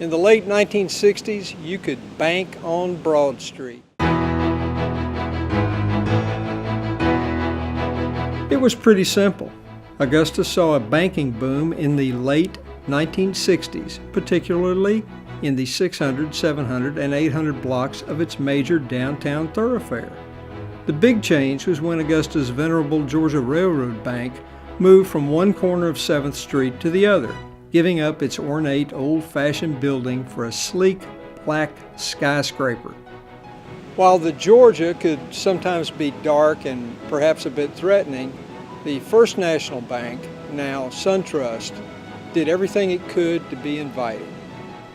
In the late 1960s, you could bank on Broad Street. It was pretty simple. Augusta saw a banking boom in the late 1960s, particularly in the 600, 700, and 800 blocks of its major downtown thoroughfare. The big change was when Augusta's venerable Georgia Railroad Bank moved from one corner of 7th Street to the other, giving up its ornate, old-fashioned building for a sleek, black skyscraper. While the Georgia could sometimes be dark and perhaps a bit threatening, the First National Bank, now SunTrust, did everything it could to be inviting.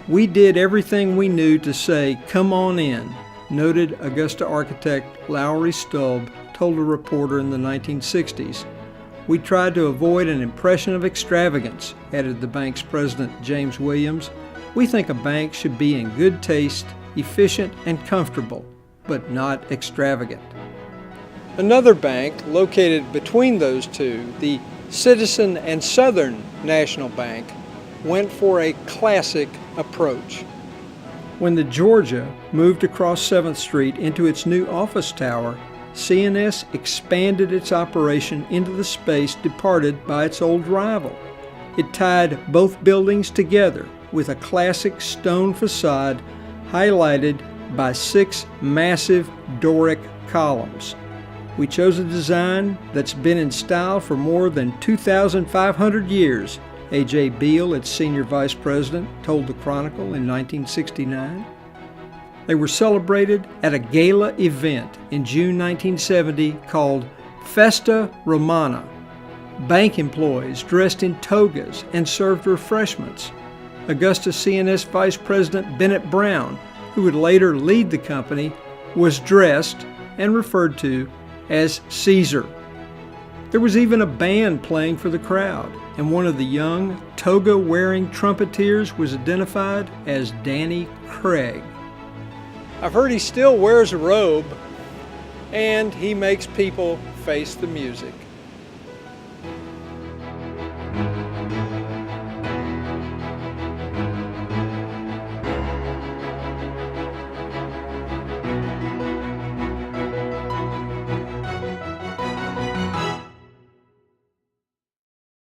"We did everything we knew to say, 'Come on in,'" noted Augusta architect Lowry Stubb told a reporter in the 1960s. "We tried to avoid an impression of extravagance," added the bank's president James Williams. "We think a bank should be in good taste, efficient, and comfortable, but not extravagant." Another bank located between those two, the Citizen and Southern National Bank, went for a classic approach. When the Georgia moved across 7th Street into its new office tower, C&S expanded its operation into the space departed by its old rival. It tied both buildings together with a classic stone facade highlighted by 6 massive Doric columns. "We chose a design that's been in style for more than 2,500 years, A.J. Beale, its senior vice president, told the Chronicle in 1969. They were celebrated at a gala event in June 1970 called Festa Romana. Bank employees dressed in togas and served refreshments. Augusta C&S Vice President Bennett Brown, who would later lead the company, was dressed and referred to as Caesar. There was even a band playing for the crowd, and one of the young, toga-wearing trumpeteers was identified as Danny Craig. I've heard he still wears a robe, and he makes people face the music.